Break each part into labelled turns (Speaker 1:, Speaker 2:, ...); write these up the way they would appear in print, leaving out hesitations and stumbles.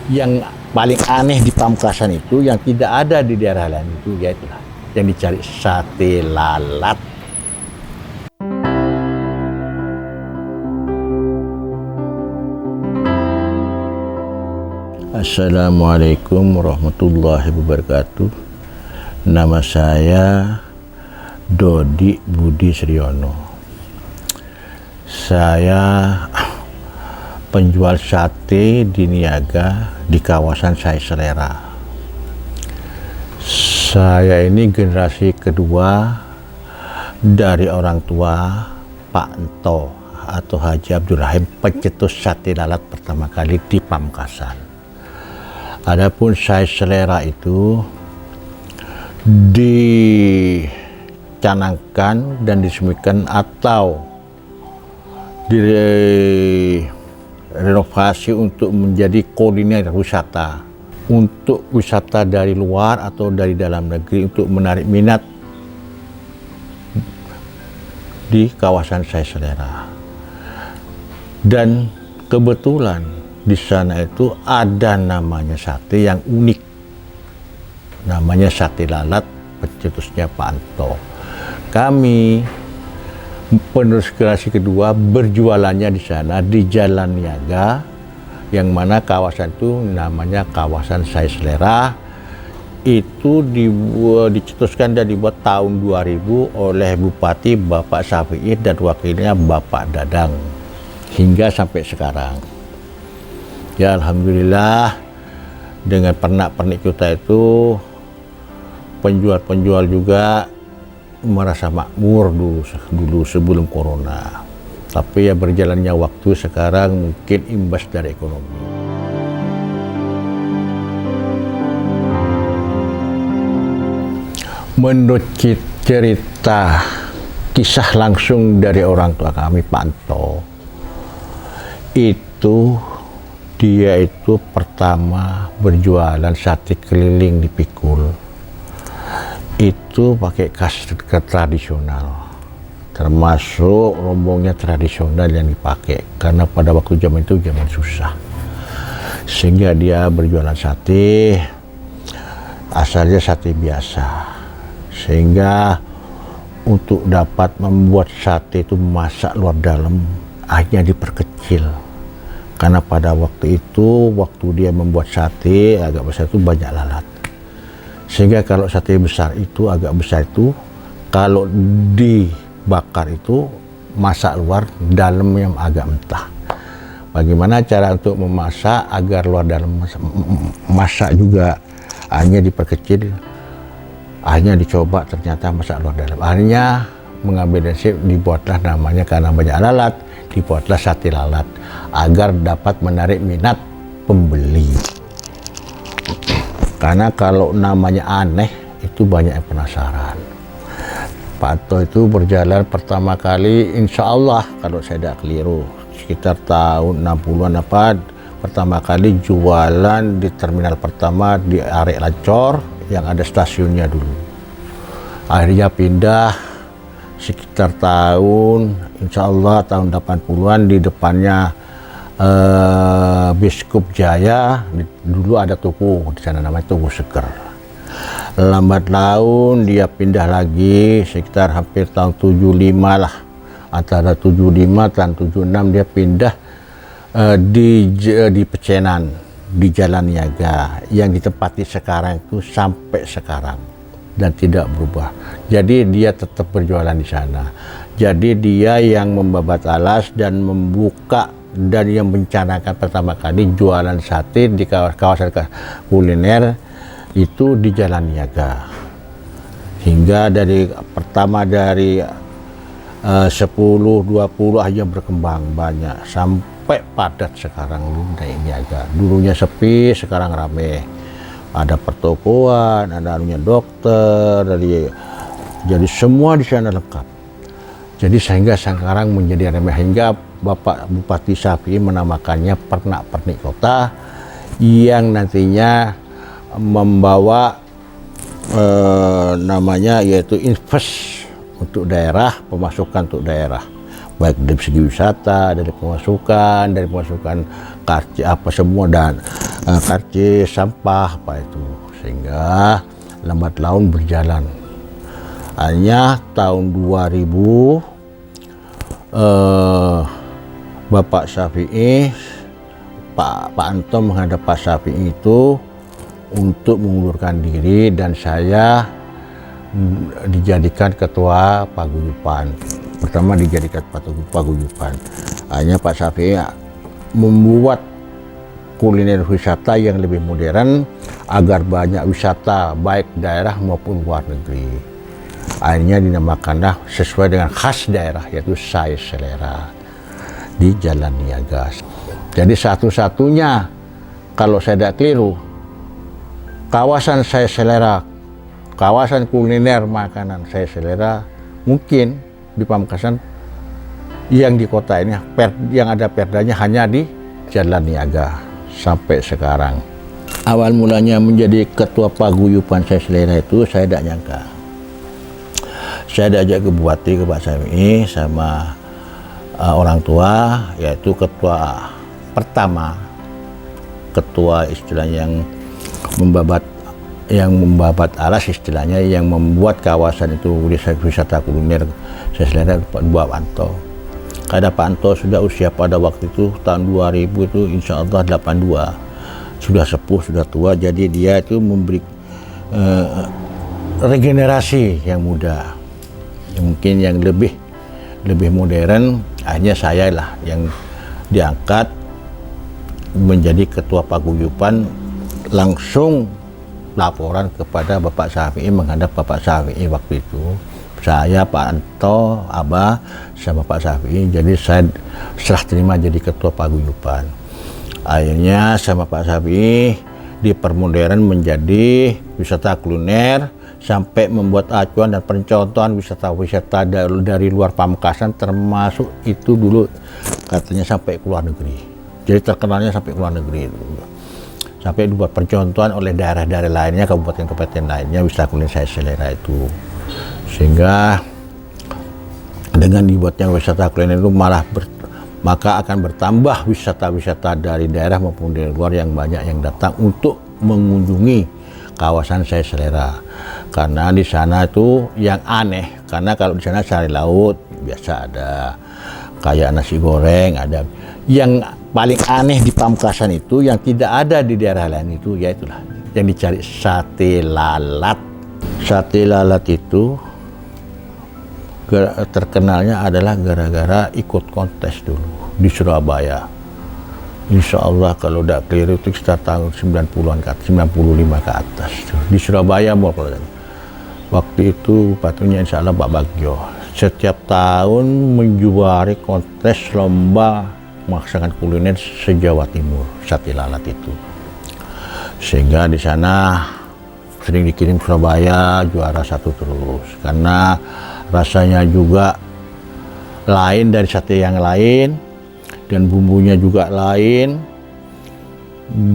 Speaker 1: Yang paling aneh di Pamekasan itu yang tidak ada di daerah lain itu yaitu yang dicari sate lalat. Assalamualaikum warahmatullahi wabarakatuh. Nama saya Dodi Budi Sriono. Saya penjual sate di Niaga di kawasan Saya Selera. Saya ini generasi kedua dari orang tua Pak Ento atau Haji Abdul Rahim, pencetus sate lalat pertama kali di Pamekasan. Adapun Saya Selera itu dicanangkan dan disemikan atau direnovasi untuk menjadi kuliner wisata untuk wisata dari luar atau dari dalam negeri untuk menarik minat di kawasan Saya Selera. Dan kebetulan di sana itu ada namanya sate yang unik, namanya sate lalat, pencetusnya Pak Anto. Kami penerus generasi kedua berjualannya di sana di Jalan Niaga, yang mana kawasan itu namanya kawasan Saya Selera. Itu dicetuskan dan dibuat tahun 2000 oleh Bupati Bapak Syafi'i dan wakilnya Bapak Dadang hingga sampai sekarang. Ya alhamdulillah, dengan pernak-pernik kita itu penjual-penjual juga merasa makmur dulu sebelum corona. Tapi ya berjalannya waktu sekarang mungkin imbas dari ekonomi. Menurut cerita kisah langsung dari orang tua kami Pak Anto, dia itu pertama berjualan sate keliling di Pikul. Itu pakai kas tradisional, termasuk rombongnya tradisional yang dipakai karena pada waktu zaman itu zaman susah, sehingga dia berjualan sate asalnya sate biasa, sehingga untuk dapat membuat sate itu masak luar dalam hanya diperkecil karena pada waktu itu waktu dia membuat sate agak besar itu banyak lalat. Sehingga kalau sate besar itu agak besar itu kalau dibakar itu masak luar, dalam yang agak mentah. Bagaimana cara untuk memasak agar luar dalam masak juga hanya diperkecil, hanya dicoba ternyata masak luar dalam. Akhirnya mengambil resep, dibuatlah namanya karena banyak lalat, dibuatlah sate lalat agar dapat menarik minat pembeli. Karena kalau namanya aneh itu banyak yang penasaran. Pak Anto itu berjalan pertama kali insya Allah kalau saya tidak keliru sekitar tahun 60-an pertama kali jualan di terminal pertama di Arek Lancor yang ada stasiunnya dulu. Akhirnya pindah sekitar tahun insya Allah tahun 80-an di depannya Biskup Jaya. Dulu ada toko di sana namanya Toko Seger. Lambat laun dia pindah lagi sekitar hampir tahun 75 lah, antara 75 dan 76 dia pindah di Pecenan di Jalan Niaga yang ditempati sekarang itu sampai sekarang dan tidak berubah. Jadi dia tetap berjualan di sana. Jadi dia yang membabat alas dan membuka dan yang mencanangkan pertama kali jualan sate di kawasan kuliner itu di Jalan Niaga. Hingga dari pertama dari 10, 20 aja berkembang banyak sampai padat sekarang di Niaga. Dulunya sepi, sekarang rame. Ada pertokoan, ada anunya dokter, jadi semua di sana lengkap. Jadi sehingga sekarang menjadi remeh, hingga Bapak Bupati Syafi'i menamakannya pernak-pernik kota yang nantinya membawa namanya yaitu invest untuk daerah, pemasukan untuk daerah. baik dari segi wisata, dari pemasukan kartu apa semua, dan karcis, sampah apa itu, sehingga lambat laun berjalan. Hanya tahun 2000 Bapak Syafi'i, Pak Anto menghadap Pak Syafi'i itu untuk mengundurkan diri, dan saya dijadikan ketua paguyuban. Pertama dijadikan paguyuban. Hanya Pak Syafi'i membuat kuliner wisata yang lebih modern agar banyak wisata baik daerah maupun luar negeri. Akhirnya dinamakanlah sesuai dengan khas daerah, yaitu Saya Selera di Jalan Niaga. Jadi satu-satunya, kalau saya tidak keliru, kawasan Saya Selera, kawasan kuliner makanan Saya Selera, mungkin di Pamekasan yang di kota ini yang ada perdanya hanya di Jalan Niaga sampai sekarang. Awal mulanya menjadi ketua paguyuban Saya Selera itu saya tidak nyangka. Saya diajak ke Bupati, ke Pak Syafi'i sama orang tua, yaitu ketua pertama, ketua istilahnya yang membabat alas istilahnya, yang membuat kawasan itu wisata kuliner Saya Selera, Pak Anto. Karena Pak Anto sudah usia pada waktu itu tahun 2000 itu insya Allah 82, sudah sepuh, sudah tua, jadi dia itu memberi regenerasi yang muda, mungkin yang lebih modern. Akhirnya saya lah yang diangkat menjadi ketua paguyuban, langsung laporan kepada Bapak Syafi'i, menghadap Bapak Syafi'i waktu itu. Saya, Pak Anto, Abah, sama Pak Syafi'i, jadi saya serah terima jadi ketua paguyuban. Akhirnya sama Pak Syafi'i dipermodern menjadi wisata kuliner, sampai membuat acuan dan pencontohan wisata-wisata dari luar Pamekasan, termasuk itu dulu katanya sampai ke luar negeri. Jadi terkenalnya sampai ke luar negeri itu. Sampai dibuat pencontohan oleh daerah-daerah lainnya, kabupaten-kabupaten lainnya, wisata kuliner Saya Selera itu. Sehingga dengan dibuatnya wisata kuliner itu maka akan bertambah wisata-wisata dari daerah maupun dari luar yang banyak yang datang untuk mengunjungi kawasan Saya Selera. Karena di sana itu yang aneh, karena kalau di sana sari laut biasa ada, kayak nasi goreng ada. Yang paling aneh di Pamekasan itu yang tidak ada di daerah lain itu, yaitulah yang dicari sate lalat. Sate lalat itu terkenalnya adalah gara-gara ikut kontes dulu di Surabaya. Insya Allah kalau tidak keliru itu sekitar tahun 90-an ke atas, 95 ke atas. Di Surabaya waktu itu patungnya insya Allah Pak Bagio. Setiap tahun menjuari kontes lomba masakan kuliner se-Jawa Timur, sate lalat itu. Sehingga di sana sering dikirim Surabaya juara satu terus. Karena rasanya juga lain dari sate yang lain, dan bumbunya juga lain,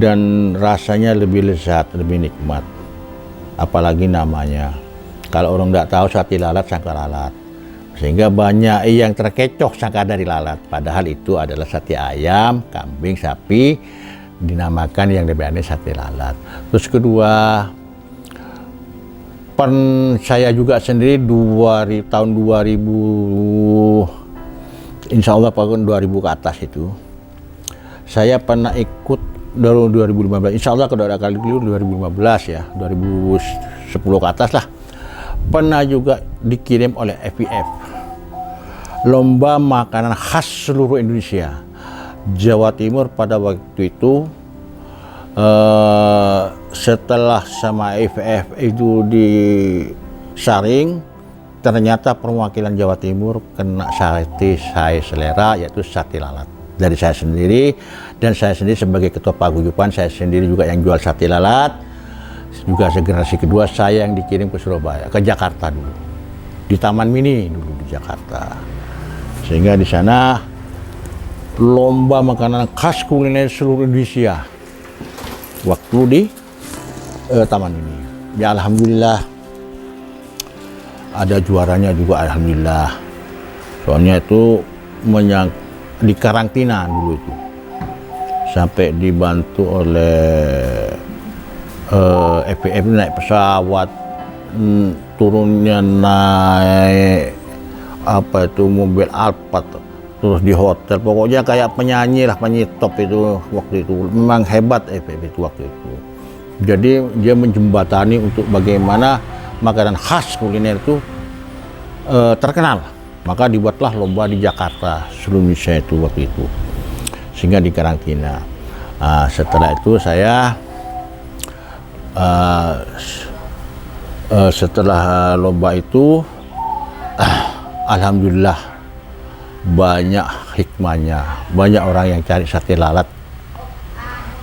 Speaker 1: dan rasanya lebih lezat, lebih nikmat. Apalagi namanya, kalau orang tidak tahu sate lalat, sangka lalat, sehingga banyak yang terkecoh sangka dari lalat, padahal itu adalah sate ayam, kambing, sapi, dinamakan yang lebih aneh sate lalat. Terus kedua, saya juga sendiri tahun 2000, insya Allah tahun 2000 ke atas itu, saya pernah ikut dari 2015, insya Allah kalau ada kali dulu 2015 ya, 2010 ke atas lah, pernah juga dikirim oleh FIF, lomba makanan khas seluruh Indonesia. Jawa Timur pada waktu itu, setelah sama FIF itu disaring, ternyata perwakilan Jawa Timur kena sate Saya Selera, yaitu sate lalat dari saya sendiri. Dan saya sendiri sebagai ketua paguyuban, saya sendiri juga yang jual sate lalat, juga generasi kedua saya yang dikirim ke Surabaya, ke Jakarta dulu, di Taman Mini dulu di Jakarta. Sehingga di sana lomba makanan khas kuliner seluruh Indonesia waktu di Taman Mini. Ya alhamdulillah ada juaranya juga, alhamdulillah. Soalnya itu di karantina dulu itu sampai dibantu oleh FPF naik pesawat, turunnya naik apa itu mobil Alphard, terus di hotel, pokoknya kayak penyanyi lah, penyanyi top itu waktu itu. Memang hebat FPF itu waktu itu. Jadi dia menjembatani untuk bagaimana makanan khas kuliner itu terkenal. Maka dibuatlah lomba di Jakarta, seluruh Indonesia itu waktu itu, sehingga dikarantina. Setelah itu saya setelah lomba itu alhamdulillah banyak hikmahnya, banyak orang yang cari sate lalat,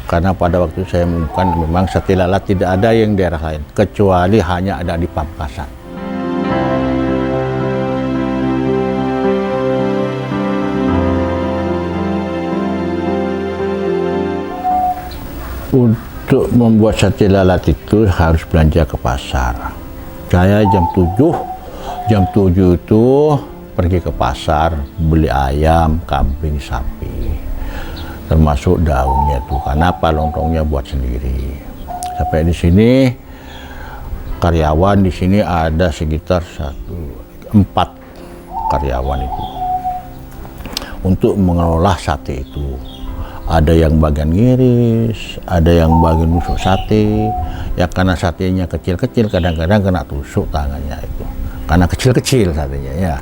Speaker 1: karena pada waktu saya umumkan memang sate lalat tidak ada yang daerah lain kecuali hanya ada di Pamekasan. Untuk membuat sate lalat itu harus belanja ke pasar. Saya jam 7 itu pergi ke pasar beli ayam, kambing, sapi, termasuk daunnya itu. Karena apa, lontongnya buat sendiri. Sampai di sini karyawan di sini ada sekitar 4 karyawan itu untuk mengelola sate itu. Ada yang bagian ngiris, ada yang bagian tusuk sate. Ya karena satenya kecil-kecil, kadang-kadang kena tusuk tangannya itu. Karena kecil-kecil satenya ya.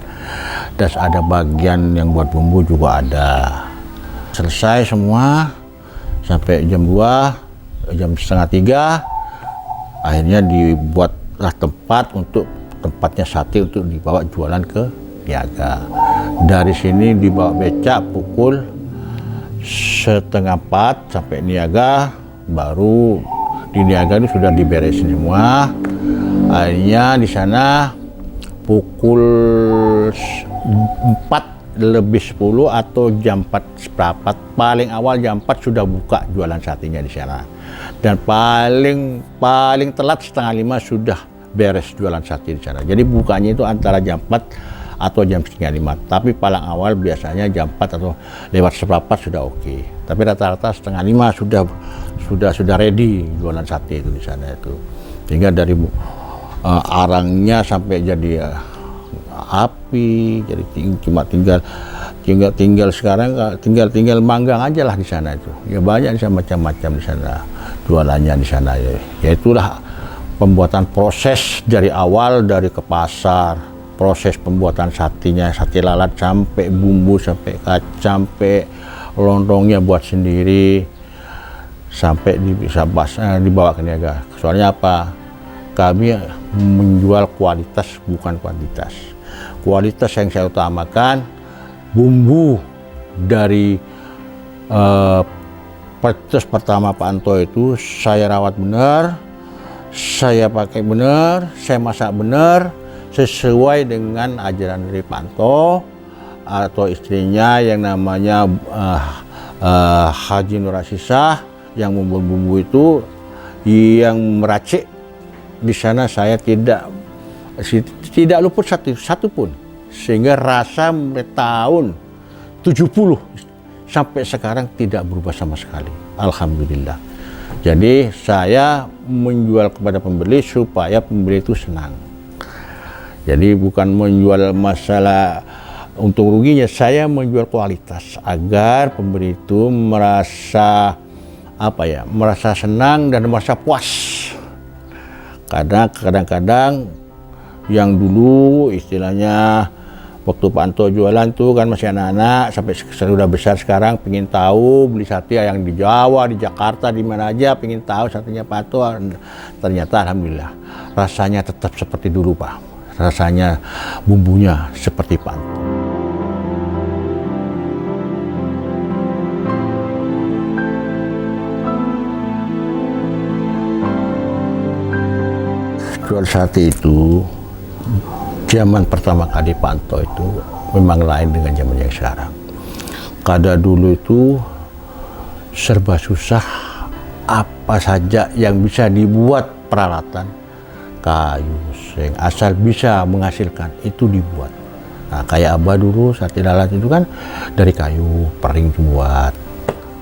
Speaker 1: Dan ada bagian yang buat bumbu juga ada. Selesai semua sampai jam 2, jam setengah 3, akhirnya dibuatlah tempat untuk tempatnya sate untuk dibawa jualan ke Niaga. Dari sini dibawa becak pukul 3:30 sampai Niaga, baru di Niaga ini sudah diberesin semua. Akhirnya di sana pukul 4:50 atau jam 4:04, paling awal jam 4 sudah buka jualan satenya di sana. Dan paling telat 4:30 sudah beres jualan sate di sana. Jadi bukanya itu antara jam 4 atau jam 4:30, tapi paling awal biasanya jam 4 atau lewat 1/4 sudah oke. Tapi rata-rata 4:30 sudah ready jualan sate itu di sana itu. Sehingga dari arangnya sampai jadi api, jadi cuma tinggal sekarang tinggal manggang aja lah di sana itu. Ya banyak di sana, macam-macam di sana jualannya di sana ya. Ya itulah pembuatan proses dari awal, dari ke pasar. Proses pembuatan satenya, sate lalat sampai bumbu, sampai kacang, sampai lontongnya buat sendiri, sampai dibawa ke Niaga. Soalnya apa? Kami menjual kualitas bukan kuantitas. Kualitas yang saya utamakan, bumbu dari petis pertama Pak Anto itu saya rawat benar, saya pakai benar, saya masak benar, sesuai dengan ajaran dari Pak Anto atau istrinya yang namanya Haji Nur Asisah yang membuat bumbu itu, yang meracik di sana. Saya tidak luput satu pun, sehingga rasa mulai tahun 70 sampai sekarang tidak berubah sama sekali, alhamdulillah. Jadi saya menjual kepada pembeli supaya pembeli itu senang. Jadi bukan menjual masalah untung ruginya, saya menjual kualitas agar pembeli itu merasa merasa senang dan merasa puas. Karena kadang-kadang yang dulu istilahnya waktu Pak Anto jualan tuh kan masih anak-anak, sampai sudah besar sekarang pengen tahu beli sate yang di Jawa, di Jakarta, di mana aja pengen tahu satenya Pak Anto. Ternyata alhamdulillah rasanya tetap seperti dulu Pak. Rasanya bumbunya seperti Pak Anto. Jual sate itu zaman pertama kali Pak Anto itu memang lain dengan zaman yang sekarang. Kada dulu itu serba susah, apa saja yang bisa dibuat peralatan kayu, seng, asal bisa menghasilkan itu dibuat. Nah, kayak Abah dulu sate lalat itu kan dari kayu, pering dibuat,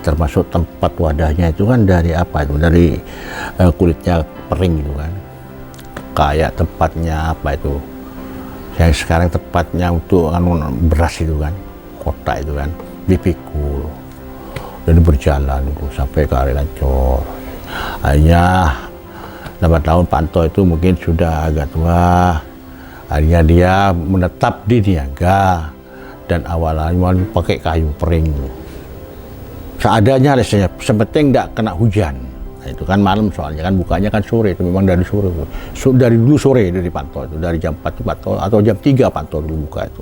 Speaker 1: termasuk tempat wadahnya itu kan dari apa itu, dari kulitnya pering itu kan, kayak tempatnya apa itu yang sekarang tempatnya untuk beras itu kan, kotak itu kan, dipikul dan berjalan itu sampai ke area Ancol. Akhirnya 8 tahun Pak Anto itu mungkin sudah agak tua, akhirnya dia menetap di Niaga dan awalnya pakai kayu pering seadanya rasanya, sepenting tidak kena hujan. Nah, itu kan malam soalnya kan bukanya kan sore, itu memang dari sore, dari dulu sore dari Pak Anto itu, dari jam 4 itu Pak Anto, atau jam 3 Pak Anto dulu buka itu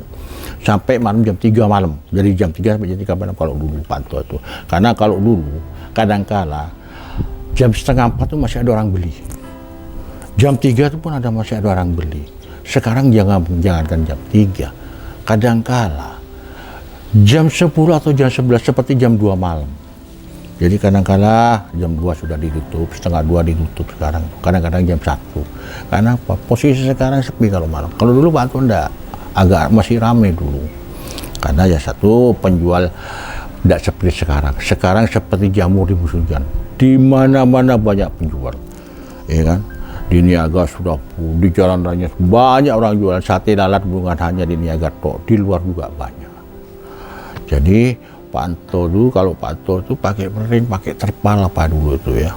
Speaker 1: sampai malam jam 3 malam, dari jam 3 sampai jam 3 malam kalau dulu Pak Anto itu. Karena kalau dulu kadangkala jam setengah 4 itu masih ada orang beli, jam 3 itu pun masih ada orang beli. Sekarang jangankan jam 3, kadangkala jam 10 atau jam 11 seperti jam 2 malam. Jadi kadangkala jam 2 sudah ditutup, setengah 2 ditutup sekarang, kadang-kadang jam 1. Karena apa? Posisi sekarang sepi kalau malam. Kalau dulu Pak Anto enggak, agak masih ramai dulu. Karena ya satu, penjual tidak seperti sekarang. Sekarang seperti jamur di musim hujan. Di mana-mana banyak penjual. Ya kan? Di Niaga sudah di jalan raya banyak orang jualan sate lalat, bukan hanya di Niaga tok, di luar juga banyak. Jadi Pak Anto dulu, kalau Pak Anto itu pakai pering, pakai terpal apa dulu itu ya.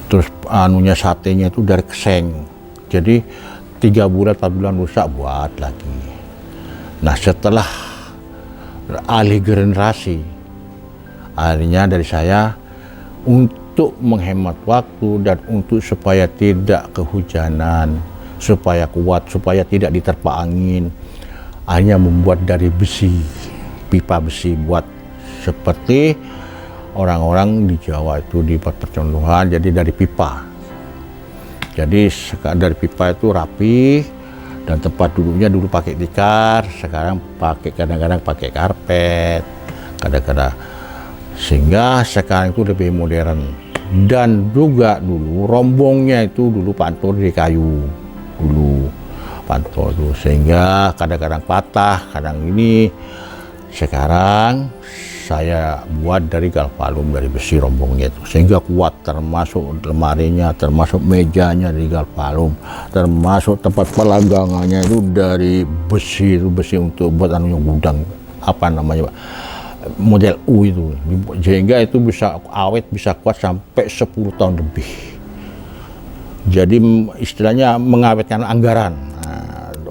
Speaker 1: Terus anunya satenya itu dari keseng. Jadi 3 bulan 4 bulan rusak buat lagi. Nah setelah alih generasi, akhirnya dari saya untuk menghemat waktu dan untuk supaya tidak kehujanan, supaya kuat, supaya tidak diterpa angin, hanya membuat dari besi, pipa besi, buat seperti orang-orang di Jawa itu dibuat percontohan, jadi dari pipa. Jadi dari pipa itu rapi dan tempat duduknya dulu pakai tikar, sekarang pakai kadang-kadang pakai karpet, kadang-kadang, sehingga sekarang itu lebih modern. Dan juga dulu rombongnya itu dulu Pak Anto dari kayu dulu Pak Anto itu, sehingga kadang-kadang patah, kadang ini. Sekarang saya buat dari galvalum, dari besi rombongnya itu, sehingga kuat, termasuk lemarinya, termasuk mejanya dari galvalum, termasuk tempat pelanggangannya itu dari besi, itu besi untuk buat anunya gudang, apa namanya Pak, model U itu, sehingga itu bisa awet, bisa kuat sampai 10 tahun lebih. Jadi istilahnya mengawetkan anggaran.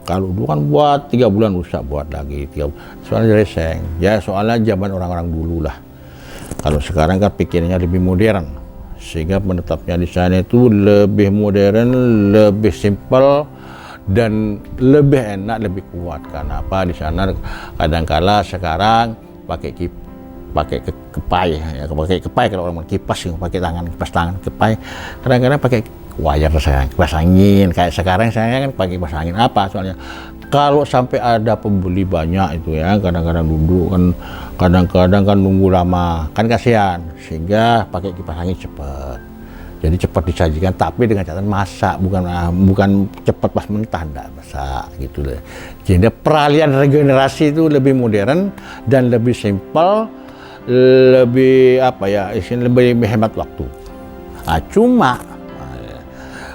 Speaker 1: Kalau dulu kan buat 3 bulan rusak, buat lagi 3 bulan. Soalnya reseng. Ya soalnya zaman orang-orang dulu lah. Kalau sekarang kan pikirannya lebih modern, sehingga menetapnya di sana itu lebih modern, lebih simpel dan lebih enak, lebih kuat. Karena apa? Di sana kadangkala sekarang pakai kepai, ya, pakai kepai kalau orang kipas, pakai tangan, kipas tangan, kepai. Kadang-kadang pakai wayar saya, kipas angin. Kayak sekarang saya kan pakai kipas angin. Apa soalnya? Kalau sampai ada pembeli banyak itu ya, kadang-kadang duduk kan, kadang-kadang kan nunggu lama, kan kasihan. Sehingga pakai kipas angin cepat. Jadi cepat disajikan, tapi dengan catatan masak, bukan cepat pas mentah, enggak masak gitu loh. Jadi peralihan regenerasi itu lebih modern dan lebih simpel, lebih apa ya, lebih hemat waktu. Nah, cuma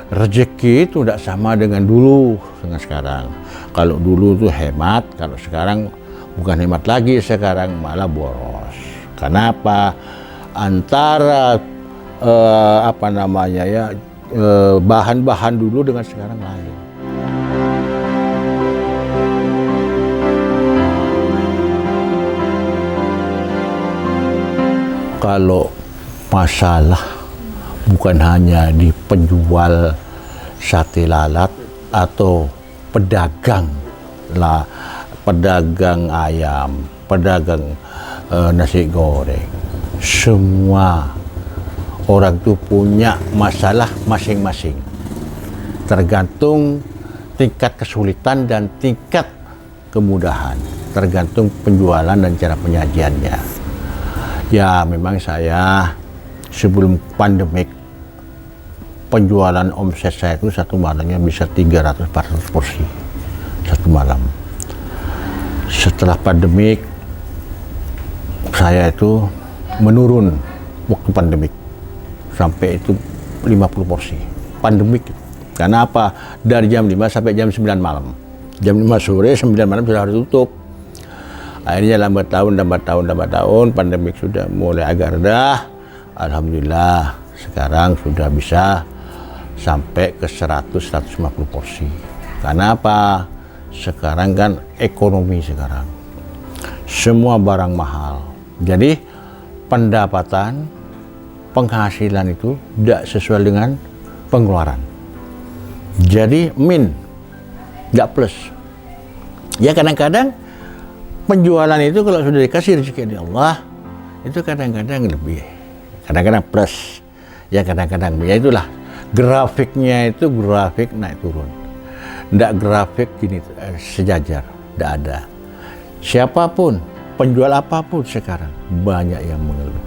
Speaker 1: rezeki itu tidak sama dengan dulu, dengan sekarang. Kalau dulu itu hemat, kalau sekarang bukan hemat lagi, sekarang malah boros. Kenapa? Antara apa namanya ya, bahan-bahan dulu dengan sekarang lain. Kalau masalah bukan hanya di penjual sate lalat atau pedagang pedagang ayam, pedagang nasi goreng, semua orang itu punya masalah masing-masing, tergantung tingkat kesulitan dan tingkat kemudahan, tergantung penjualan dan cara penyajiannya. Ya memang saya sebelum pandemik, penjualan omset saya itu satu malamnya bisa 300-400 porsi satu malam. Setelah pandemik saya itu menurun waktu pandemik sampai itu 50 porsi pandemik. Karena apa? Dari jam 5 sampai jam 9 malam. Jam 5 sore, 9 malam sudah harus tutup. Akhirnya lambat tahun, pandemik sudah mulai agak reda. Alhamdulillah, sekarang sudah bisa sampai ke 100-150 porsi. Karena apa? Sekarang kan ekonomi sekarang. Semua barang mahal. Jadi pendapatan, penghasilan itu tidak sesuai dengan pengeluaran. Jadi nggak plus. Ya kadang-kadang penjualan itu kalau sudah dikasih rezeki dari Allah, itu kadang-kadang lebih, kadang-kadang plus, ya kadang-kadang ya itulah grafiknya itu grafik naik turun. Nggak grafik gini sejajar, nggak ada. Siapapun, penjual apapun sekarang banyak yang mengeluh.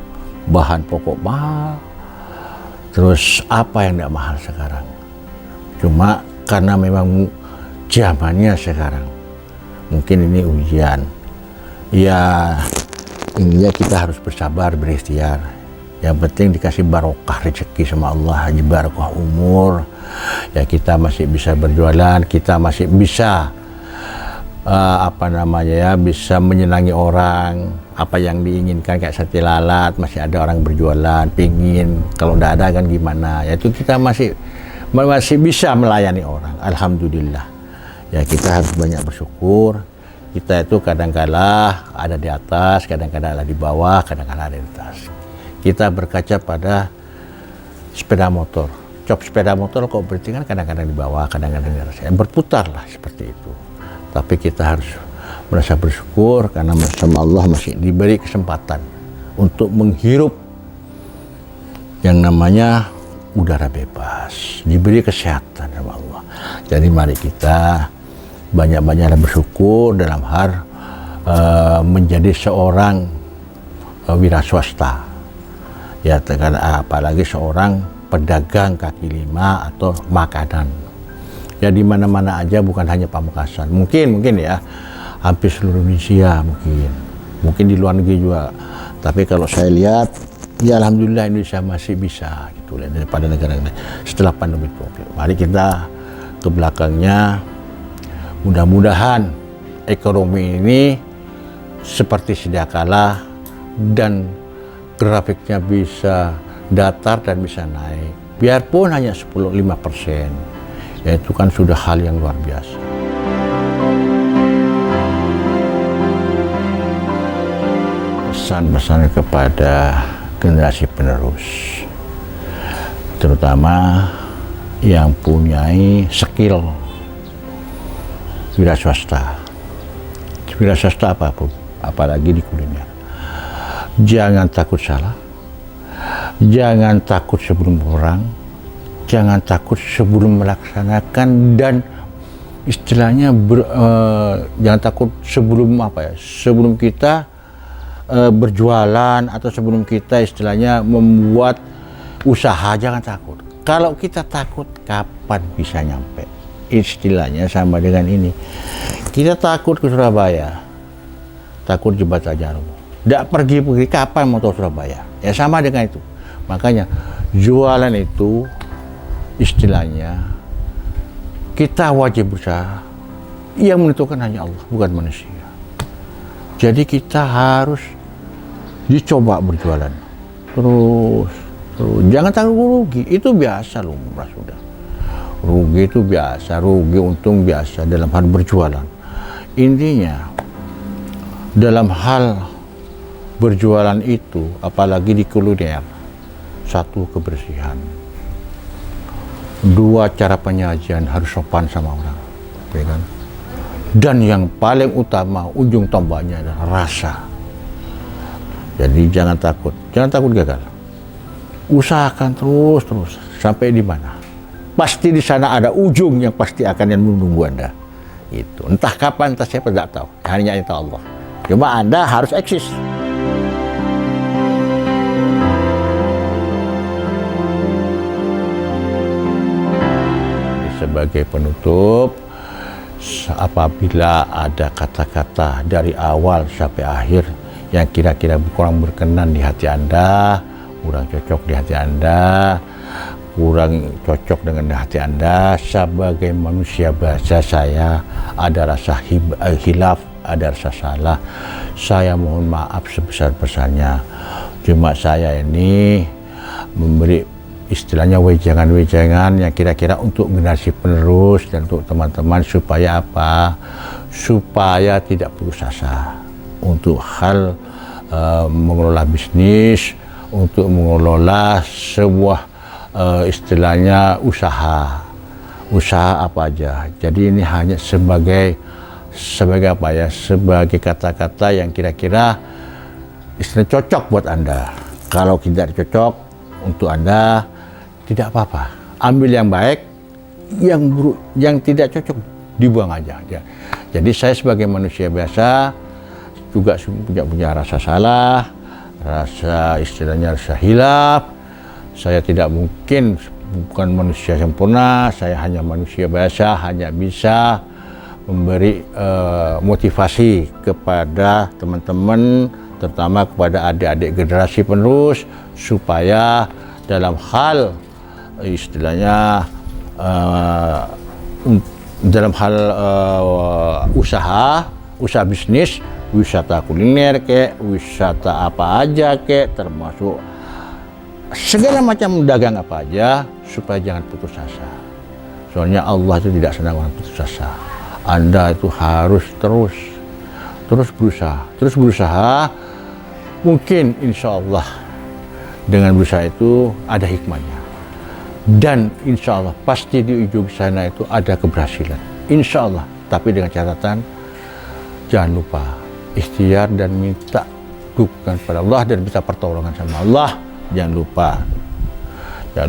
Speaker 1: Bahan pokok mahal, terus apa yang nggak mahal sekarang? Cuma karena memang zamannya sekarang, mungkin ini ujian. Ya, intinya kita harus bersabar, berikhtiar. Yang penting dikasih barokah rezeki sama Allah, barokah umur. Ya kita masih bisa berjualan, kita masih bisa bisa menyenangi orang. Apa yang diinginkan kayak sate lalat, masih ada orang berjualan, pingin. Kalau udah ada kan gimana? Ya itu kita masih bisa melayani orang. Alhamdulillah. Ya kita harus banyak bersyukur. Kita itu kadang-kala ada di atas, kadang-kadang ada di bawah, kadang-kadang ada di atas. Kita berkaca pada sepeda motor. Cop sepeda motor kok berarti kan kadang-kadang di bawah, kadang-kadang di atas. Berputar lah seperti itu. Tapi kita harus merasa bersyukur karena sama Allah masih diberi kesempatan untuk menghirup yang namanya udara bebas, diberi kesehatan sama Allah. Jadi mari kita banyak-banyak bersyukur dalam hal menjadi seorang wira swasta. Ya, apalagi seorang pedagang kaki lima atau makanan. Ya di mana-mana aja, bukan hanya Pamekasan. Mungkin ya hampir seluruh Indonesia mungkin di luar negeri juga. Tapi kalau saya lihat, ya alhamdulillah Indonesia masih bisa gitu daripada negara lain setelah pandemi COVID. Mari kita ke belakangnya, mudah-mudahan ekonomi ini seperti sedia kala dan grafiknya bisa datar dan bisa naik. Biarpun hanya 5%, ya itu kan sudah hal yang luar biasa. Pesan-pesan kepada generasi penerus, terutama yang punyai skill wira swasta apapun, apalagi di kuliner. Jangan takut salah, jangan takut sebelum orang, jangan takut sebelum melaksanakan, dan istilahnya jangan takut sebelum kita berjualan atau sebelum kita istilahnya membuat usaha. Jangan takut. Kalau kita takut, kapan bisa nyampe? Istilahnya sama dengan ini. Kita takut ke Surabaya, takut jembatan Jarum. Tidak pergi, kapan mau tahu Surabaya? Ya sama dengan itu. Makanya jualan itu istilahnya kita wajib berusaha. Yang menentukan hanya Allah, bukan manusia. Jadi kita harus dicoba berjualan terus. Jangan takut rugi, itu biasa lumrah sudah. Rugi itu biasa, rugi untung biasa dalam hal berjualan. Intinya dalam hal berjualan itu, apalagi di kuliner, satu kebersihan, dua cara penyajian harus sopan sama orang, ya kan? Dan yang paling utama, ujung tombaknya adalah rasa. Jadi jangan takut gagal. Usahakan terus sampai di mana. Pasti di sana ada ujung yang pasti akan yang menunggu Anda. Itu entah kapan, entah siapa, tidak tahu. Hanya itu Allah. Cuma Anda harus eksis. Sebagai penutup, apabila ada kata-kata dari awal sampai akhir yang kira-kira kurang berkenan di hati Anda, kurang cocok di hati Anda, kurang cocok dengan hati Anda, sebagai manusia biasa saya ada rasa hilaf, ada rasa salah. Saya mohon maaf sebesar-besarnya. Cuma saya ini memberi istilahnya wejangan-wejangan yang kira-kira untuk generasi penerus dan untuk teman-teman supaya apa? Supaya tidak putus asa untuk hal mengelola bisnis, untuk mengelola sebuah istilahnya usaha apa aja. Jadi ini hanya sebagai apa ya? Sebagai kata-kata yang kira-kira istilah cocok buat Anda. Kalau tidak cocok untuk Anda, tidak apa-apa. Ambil yang baik, yang buruk, yang tidak cocok dibuang aja. Jadi saya sebagai manusia biasa juga punya rasa salah, rasa istilahnya rasa hilaf. Saya tidak mungkin, bukan manusia sempurna, saya hanya manusia biasa, hanya bisa memberi motivasi kepada teman-teman, terutama kepada adik-adik generasi penerus, supaya dalam hal istilahnya dalam hal usaha bisnis, wisata kuliner wisata apa aja termasuk segala macam dagang apa aja, supaya jangan putus asa. Soalnya Allah itu tidak senang orang putus asa. Anda itu harus terus berusaha. Mungkin insya Allah dengan berusaha itu ada hikmahnya, dan insya Allah pasti di ujung sana itu ada keberhasilan, insya Allah. Tapi dengan catatan, jangan lupa ikhtiar dan minta dukungan pada Allah dan minta pertolongan sama Allah. Jangan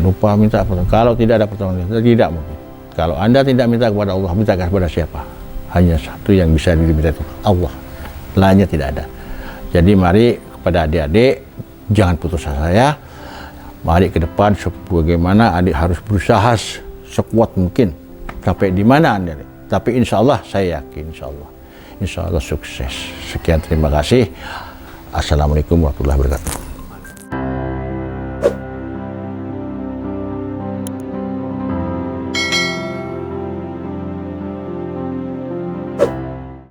Speaker 1: lupa minta pertolongan. Kalau tidak ada pertolongan, tidak mungkin. Kalau Anda tidak minta kepada Allah, minta kepada siapa? Hanya satu yang bisa diminta, itu Allah. Lainnya tidak ada. Jadi mari kepada adik-adik, jangan putus asa ya. Mari ke depan, bagaimana adik harus berusaha sekuat mungkin. Sampai di mana Anda? Tapi insya Allah saya yakin, insya Allah sukses. Sekian, terima kasih. Assalamualaikum warahmatullahi wabarakatuh.